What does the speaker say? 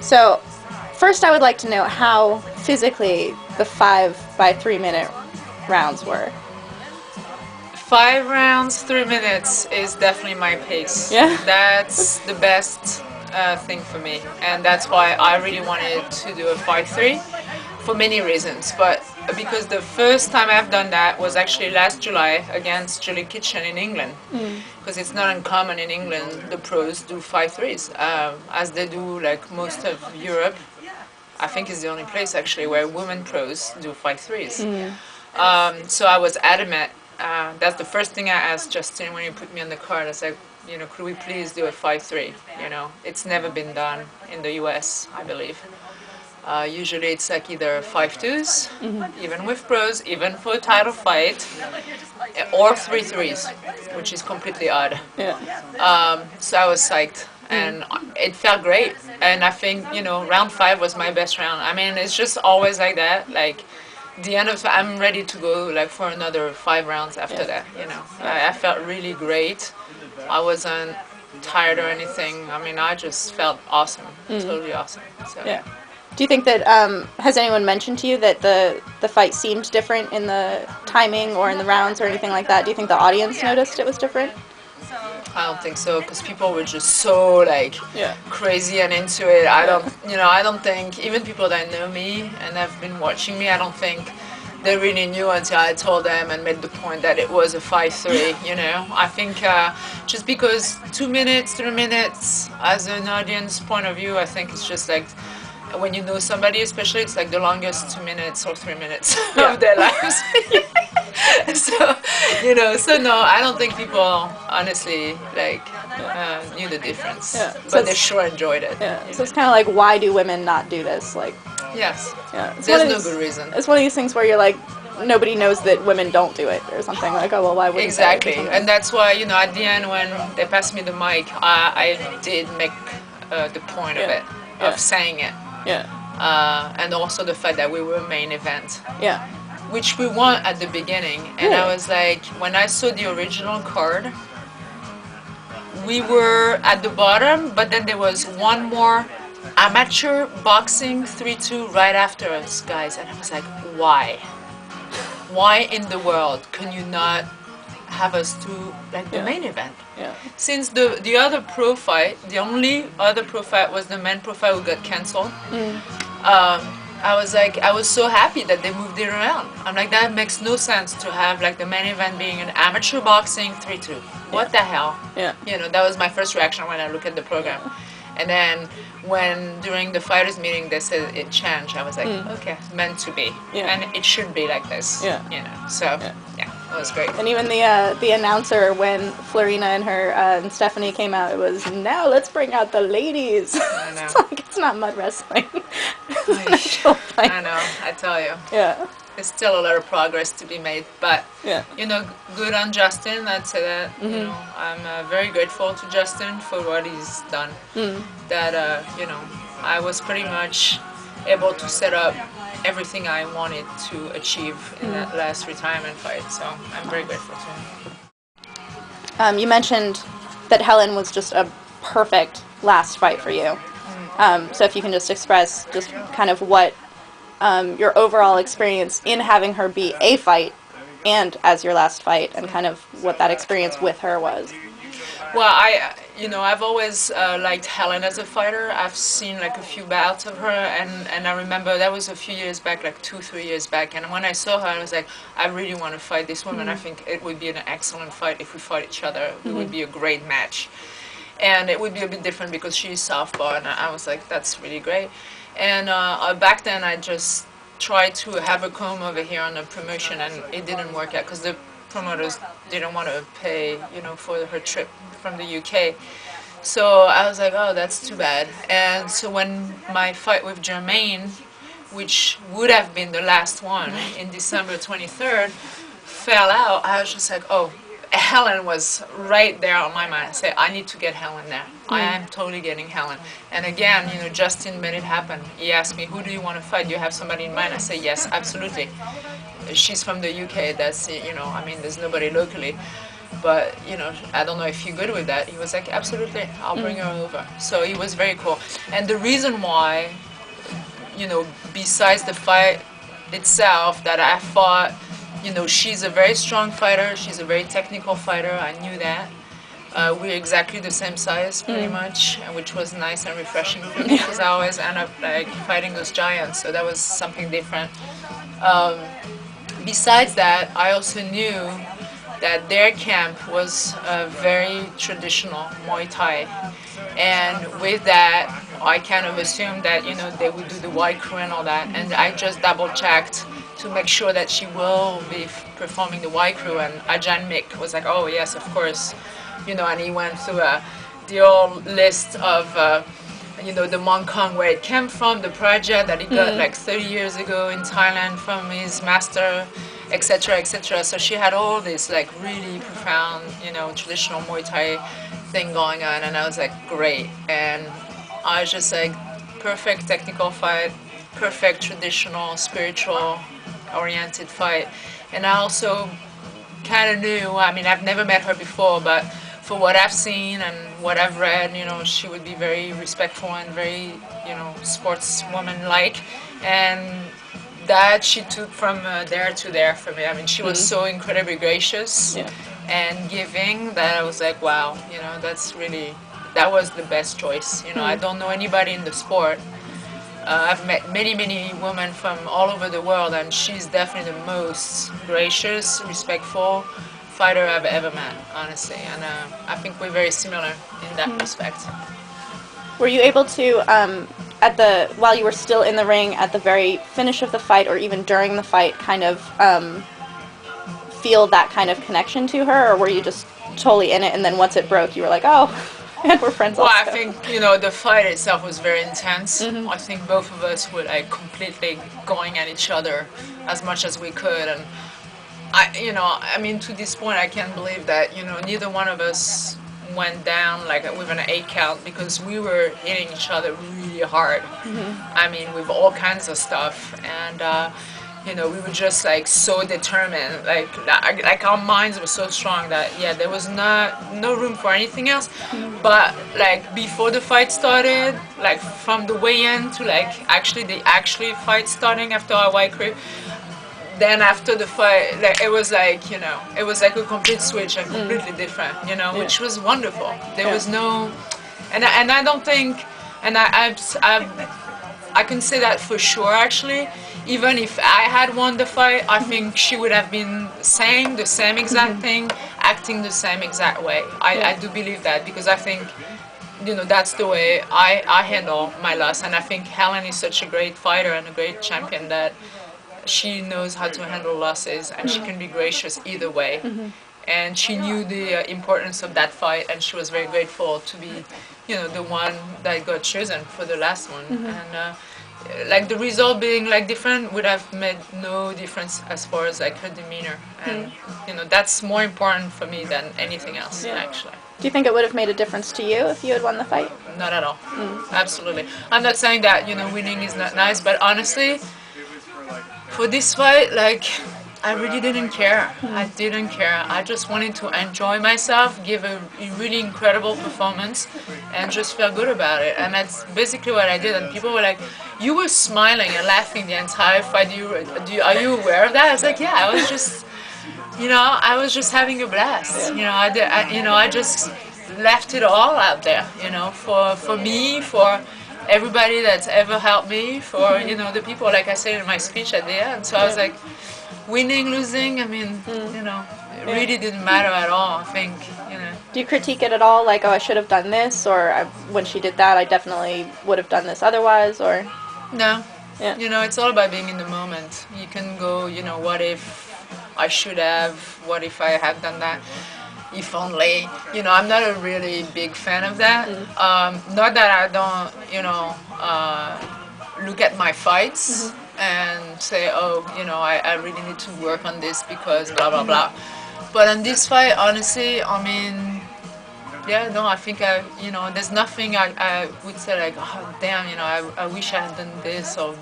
So, first I would like to know how physically the 5 by 3 minute rounds were. 5 rounds, 3 minutes is definitely my pace. Yeah? That's the best thing for me, and that's why I really wanted to do a 5-3 for many reasons. But because the first time I've done that was actually last July against Julie Kitchen in England, because it's not uncommon in England the pros do 5-3s, as they do like most of Europe. I think it's the only place actually where women pros do 5-3s. So I was adamant. That's the first thing I asked Justin when he put me on the card. I was like, could we please do a 5-3? It's never been done in the US, I believe. Usually it's like either 5-2s, even with pros, even for a title fight, or 3-3s, which is completely odd. Yeah. So I was psyched, and it felt great. And I think, round 5 was my best round. I mean, it's just always like that. Like, the end of I'm ready to go like for another 5 rounds after that. I felt really great. I wasn't tired or anything. I mean, I just felt awesome, totally awesome. So. Yeah. Do you think that has anyone mentioned to you that the fight seemed different in the timing or in the rounds or anything like that? Do you think the audience noticed it was different? I don't think so, because people were just so like Yeah. crazy and into it. I don't think even people that know me and have been watching me, I don't think they really knew until I told them and made the point that it was a 5-3. I think just because 2 minutes, 3 minutes, as an audience point of view, I think it's just like when you know somebody, especially, it's like the longest 2 minutes or 3 minutes of their lives. So no, I don't think people honestly like knew the difference, Yeah. but they sure enjoyed it. Yeah. So it's kind of like, why do women not do this? Like, Yes, yeah. there's no good reason. It's one of these things where you're like, nobody knows that women don't do it or something. Like, oh well, why wouldn't they? Exactly, and that's why at the end when they passed me the mic, I did make the point of it, of saying it. Yeah. And also the fact that we were main event. Yeah. Which we won at the beginning. And I was like, when I saw the original card, we were at the bottom, but then there was one more amateur boxing 3-2 right after us, guys. And I was like, why? Why in the world can you not have us do like the main event? Yeah. Since the other pro fight, the only other pro fight was the men pro fight who got cancelled. I was so happy that they moved it around. I'm like, that makes no sense to have like the main event being an amateur boxing 3-2. What the hell? Yeah. That was my first reaction when I looked at the program. And then when during the fighters meeting they said it changed, I was like, okay, meant to be. Yeah. And it should be like this. Yeah. So yeah, it was great. And even the announcer when Florina and her and Stephanie came out, it was, now let's bring out the ladies. I know. It's like, it's not mud wrestling. It's an actual fight. I know, I tell you. Yeah. There's still a lot of progress to be made, but Yeah. good on Justin. I'd say that. I'm very grateful to Justin for what he's done. That I was pretty much able to set up everything I wanted to achieve in that last retirement fight. So I'm very grateful to him. You mentioned that Helen was just a perfect last fight for you. So if you can just express just kind of what your overall experience in having her be a fight and as your last fight, and kind of what that experience with her was. Well, I've always liked Helen as a fighter. I've seen like a few bouts of her, and I remember that was a few years back, like 2-3 years back. And when I saw her, I was like, I really want to fight this woman. I think it would be an excellent fight if we fought each other. It would be a great match. And it would be a bit different because she's southpaw, and I was like, that's really great. And back then, I just tried to have her come over here on a promotion, and it didn't work out because the promoters didn't want to pay, for her trip from the UK. So I was like, oh, that's too bad. And so when my fight with Jermaine, which would have been the last one in December 23rd, fell out, I was just like, oh, Helen was right there on my mind. I said, I need to get Helen there. I am totally getting Helen. And again, Justin made it happen. He asked me, who do you want to fight? Do you have somebody in mind? I said, yes, absolutely. She's from the UK. That's, there's nobody locally. but I don't know if you're good with that. He was like, absolutely, I'll bring her over. So it was very cool. And the reason why, besides the fight itself, that I thought, she's a very strong fighter, she's a very technical fighter, I knew that. We're exactly the same size, pretty much, which was nice and refreshing for me because I always end up like fighting those giants, so that was something different. Besides that, I also knew that their camp was a very traditional Muay Thai, and with that, I kind of assumed that they would do the white crew and all that, and I just double checked to make sure that she will be performing the white crew, and Ajahn Mick was like, oh yes, of course, and he went through the old list of the Mong Kong, where it came from, the project that he got like 30 years ago in Thailand from his master, etc., etc. So she had all this like really profound, traditional Muay Thai thing going on, and I was like, great. And I was just like, perfect technical fight, perfect traditional, spiritual oriented fight. And I also kind of knew, I mean, I've never met her before, but for what I've seen and what I've read, she would be very respectful and very, sportswoman-like. And that she took from there to there for me. I mean, she was so incredibly gracious and giving that I was like, wow, that was the best choice. I don't know anybody in the sport. I've met many, many women from all over the world, and she's definitely the most gracious, respectful fighter I've ever met, honestly. And I think we're very similar in that respect. Were you able to, while you were still in the ring, at the very finish of the fight, or even during the fight, kind of feel that kind of connection to her, or were you just totally in it, and then once it broke, you were like, oh, and we're friends Well, also? I think, the fight itself was very intense. I think both of us were like completely going at each other as much as we could. And I mean, to this point, I can't believe that, neither one of us went down like with an 8 count, because we were hitting each other really hard. I mean, with all kinds of stuff. And, we were just like so determined, like our minds were so strong that there was no room for anything else. But like before the fight started, like from the weigh-in to like the fight starting after our white crew, then after the fight, like it was like a complete switch and completely different, which was wonderful. There was no, and I don't think, and I can say that for sure actually. Even if I had won the fight, I think she would have been saying the same exact thing, acting the same exact way. I do believe that, because I think, that's the way I handle my loss. And I think Helen is such a great fighter and a great champion that she knows how to handle losses, and she can be gracious either way. And she knew the importance of that fight, and she was very grateful to be, the one that got chosen for the last one. And like the result being like different would have made no difference as far as like her demeanor, and that's more important for me than anything else, actually. Do you think it would have made a difference to you if you had won the fight? Not at all. Absolutely. I'm not saying that winning is not nice, but honestly, for this fight, like, I really didn't care. I didn't care. I just wanted to enjoy myself, give a really incredible performance, and just feel good about it. And that's basically what I did. And people were like, "You were smiling and laughing the entire fight. Are you aware of that?" I was like, "Yeah, I was just, I was just having a blast. I just left it all out there. For me, for everybody that's ever helped me, for the people, like I said in my speech at the end. So I was like, winning, losing, I mean, it really didn't matter at all, I think. Do you critique it at all, like, oh, I should have done this, or when she did that, I definitely would have done this otherwise, or? No. Yeah. It's all about being in the moment. You can go, what if I should have, what if I had done that, if only. I'm not a really big fan of that. Not that I don't, look at my fights and say, oh, I really need to work on this because blah, blah, blah. But on this fight, honestly, I mean, I think there's nothing I would say like, oh, damn, I wish I had done this or